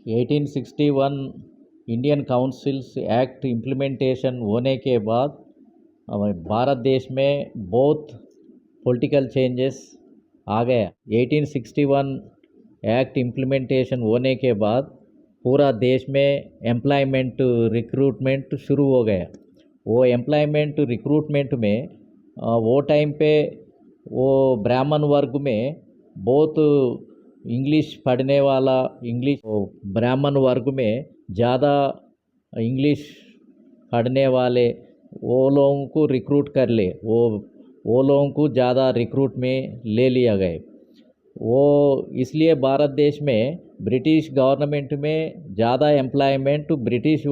1861 Indian councils act implementation होने के बाद भारत देश में बहुत पॉलिटिकल चेंजेस आ गया। 1861 एक्ट इम्प्लीमेंटेशन होने के बाद पूरा देश में एम्प्लॉयमेंट रिक्रूटमेंट शुरू हो गया। वो एम्प्लॉयमेंट रिक्रूटमेंट में वो टाइम पे वो ब्राह्मण वर्ग में बहुत इंग्लिश पढ़ने वाला ब्राह्मण वर्ग में ज़्यादा इंग्लिश पढ़ने वाले वो लोगों को रिक्रूट कर ले, वो लोगों को ज़्यादा रिक्रूट में ले लिया गए। वो इसलिए भारत देश में ब्रिटिश गवर्नमेंट में ज़्यादा एम्प्लॉयमेंट ब्रिटिश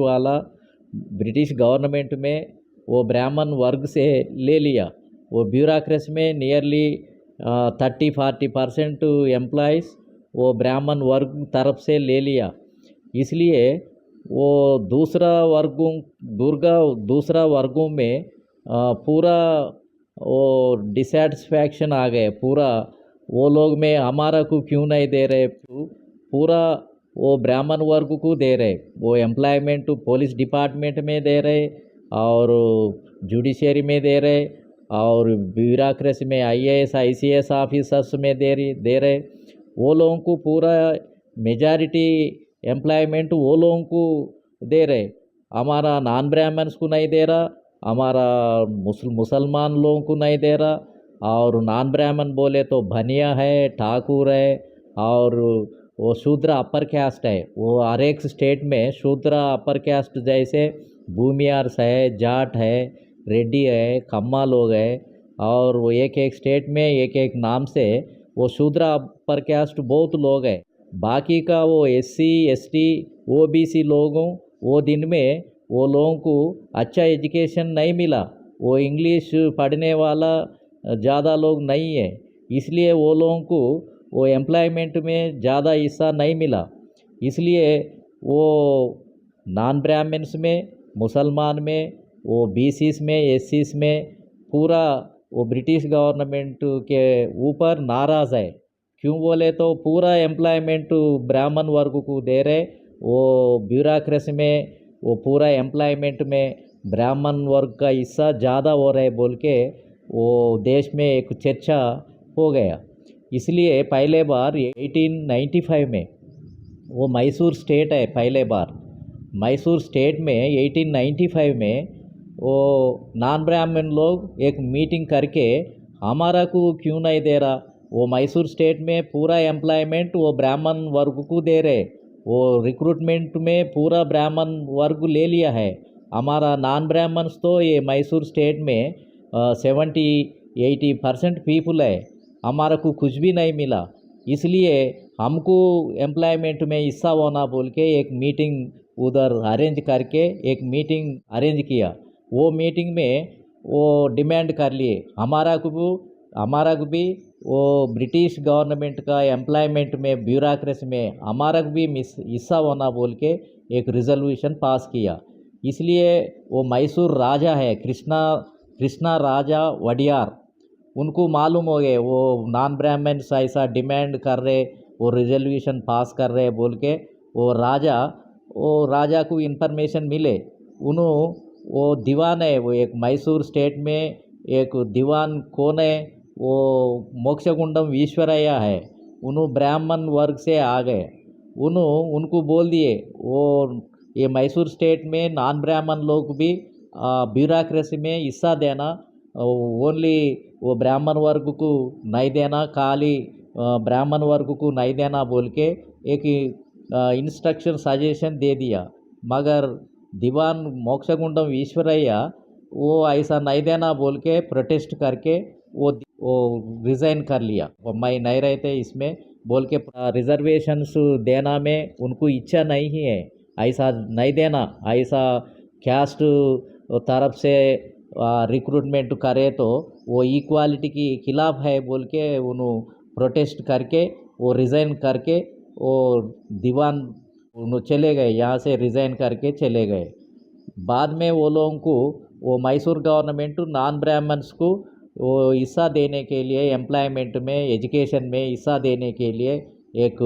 गवर्नमेंट में वो ब्राह्मण वर्ग से ले लिया। वो ब्यूरोक्रेसी में नियरली 30-40% एम्प्लॉयज़ वो ब्राह्मण वर्ग तरफ से ले लिया। इसलिए वो दूसरा वर्गों में पूरा वो डिसैटिस्फैक्शन आ गए। पूरा वो लोग में हमारा को क्यों नहीं दे रहे, पूरा वो ब्राह्मण वर्ग को दे रहे। वो एम्प्लॉयमेंट पुलिस डिपार्टमेंट में दे रहे और जुडिशरी में दे रहे और ब्यूरोक्रेसी में IAS ICS ऑफिसर्स में दे रहे। वो लोगों को पूरा मेजॉरिटी एम्प्लॉयमेंट वो लोगों को दे रहे। हमारा नॉन ब्राह्मण्स को नहीं दे रहा, हमारा मुसलमान लोगों को नहीं दे रहा। और नॉन ब्राह्मण बोले तो भनिया है, ठाकुर है और वो शूद्र अपर कास्ट है। वो हर एक स्टेट में शूद्र अपर कास्ट जैसे भूमियार्स है, जाट है, रेड्डी है, खम्मा लोग है और वो एक एक स्टेट में एक एक नाम से वो शूद्र अपर कास्ट बहुत लोग है। बाकी का वो SC ST OBC लोगों वो दिन में वो लोगों को अच्छा एजुकेशन नहीं मिला। वो इंग्लिश पढ़ने वाला ज़्यादा लोग नहीं है, इसलिए वो लोगों को वो एम्प्लॉयमेंट में ज़्यादा हिस्सा नहीं मिला। इसलिए वो नॉन ब्राह्मण्स में, मुसलमान में, वो BCs में, SCs में पूरा वो ब्रिटिश गवर्नमेंट के ऊपर नाराज़ है। क्यों बोले तो पूरा एम्प्लॉयमेंट ब्राह्मण वर्ग को दे रहे। वो ब्यूरोक्रेसी में वो पूरा एम्प्लॉयमेंट में ब्राह्मण वर्ग का हिस्सा ज़्यादा हो रहा है बोल के वो देश में एक चर्चा हो गया। इसलिए पहले बार 1895 में वो मैसूर स्टेट है। पहले बार मैसूर स्टेट में 1895 में वो नॉन ब्राह्मण लोग एक मीटिंग करके हमारा को क्यों नहीं दे रहा। वो मैसूर स्टेट में पूरा एम्प्लॉयमेंट वो ब्राह्मण वर्ग को दे रहे। वो रिक्रूटमेंट में पूरा ब्राह्मण वर्ग ले लिया है। हमारा नॉन ब्राह्मण्स तो ये मैसूर स्टेट में 70-80% पीपल है, हमारा को कुछ भी नहीं मिला। इसलिए हमको एम्प्लॉयमेंट में हिस्सा होना बोल के एक मीटिंग उधर अरेंज करके एक मीटिंग अरेंज किया। वो मीटिंग में वो डिमांड कर लिए हमारा को भी वो ब्रिटिश गवर्नमेंट का एम्प्लॉयमेंट में ब्यूरोक्रेसी में हमारा को भी हिस्सा होना बोल के एक रिजोल्यूशन पास किया। इसलिए वो मैसूर राजा है कृष्णा राजा वडियार, उनको मालूम हो गए वो नॉन ब्राह्मण्स ऐसा डिमांड कर रहे, वो रिजोल्यूशन पास कर रहे बोल के वो राजा को इन्फॉर्मेशन मिले। वो दीवान है, वो एक मैसूर स्टेट में एक दीवान कौन है, वो मोक्षगुंडम ईश्वरैया है। उन्होंने ब्राह्मण वर्ग से आ गए। उनको बोल दिए वो ये मैसूर स्टेट में नॉन ब्राह्मण लोग भी ब्यूरोक्रेसी में हिस्सा देना, ओनली वो ब्राह्मण वर्ग को नहीं देना, खाली ब्राह्मण वर्ग को नहीं देना बोल के एक इंस्ट्रक्शन सजेशन दे दिया। मगर दीवान मोक्षगुंडम ईश्वरैया वो ऐसा नहीं देना बोल के प्रोटेस्ट करके वो रिज़ाइन कर लिया। वो मैं नहीं रहते इसमें बोल के रिजर्वेशंस देना में उनको इच्छा नहीं है, ऐसा नहीं देना। ऐसा कैस्ट तरफ से रिक्रूटमेंट करे तो वो इक्वालिटी की खिलाफ है बोल के उन्होंने प्रोटेस्ट करके वो रिज़ाइन करके वो दीवान उन्होंने चले गए, यहाँ से रिज़ाइन करके चले गए। बाद में वो लोगों को वो मैसूर गवर्नमेंट नॉन ब्राह्मण्स को वो हिस्सा देने के लिए एम्प्लॉयमेंट में, एजुकेशन में हिस्सा देने के लिए एक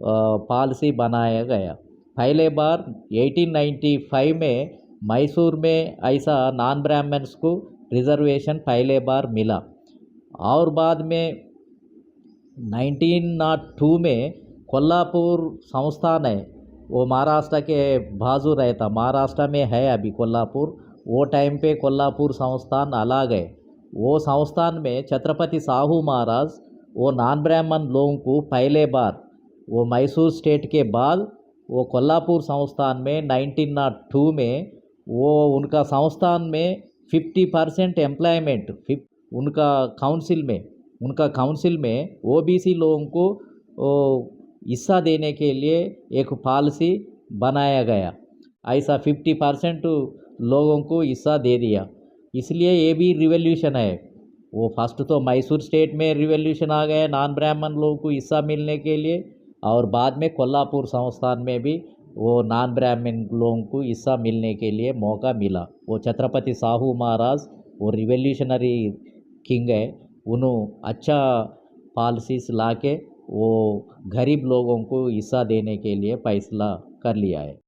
पॉलिसी बनाया गया। पहले बार 1895 में मैसूर में ऐसा नॉन ब्राह्मण्स को रिजर्वेशन पहले बार मिला, और बाद में 1902 में कोल्हापुर संस्थान है, वो महाराष्ट्र के बाजू रहता, महाराष्ट्र में है अभी कोल्हापुर। वो टाइम पे कोल्हापुर संस्थान अलग है। वो संस्थान में छत्रपति साहू महाराज वो नॉन ब्राह्मण लोगों को पहले बार वो मैसूर स्टेट के बाद वो कोल्हापुर संस्थान में 1902 में वो उनका संस्थान में 50% एम्प्लॉयमेंट उनका काउंसिल में ओबीसी लोगों को हिस्सा देने के लिए एक पॉलिसी बनाया गया। ऐसा 50% लोगों को हिस्सा दे दिया, इसलिए ये भी रिवॉल्यूशन है। वो फर्स्ट तो मैसूर स्टेट में रिवॉल्यूशन आ गया नॉन ब्राह्मण लोगों को हिस्सा मिलने के लिए, और बाद में कोल्हापुर संस्थान में भी वो नॉन ब्राह्मण लोगों को हिस्सा मिलने के लिए मौका मिला। वो छत्रपति साहू महाराज वो रिवॉल्यूशनरी किंग है, उन्होंने अच्छा पॉलिसीज ला के वो गरीब लोगों को हिस्सा देने के लिए फैसला कर लिया है।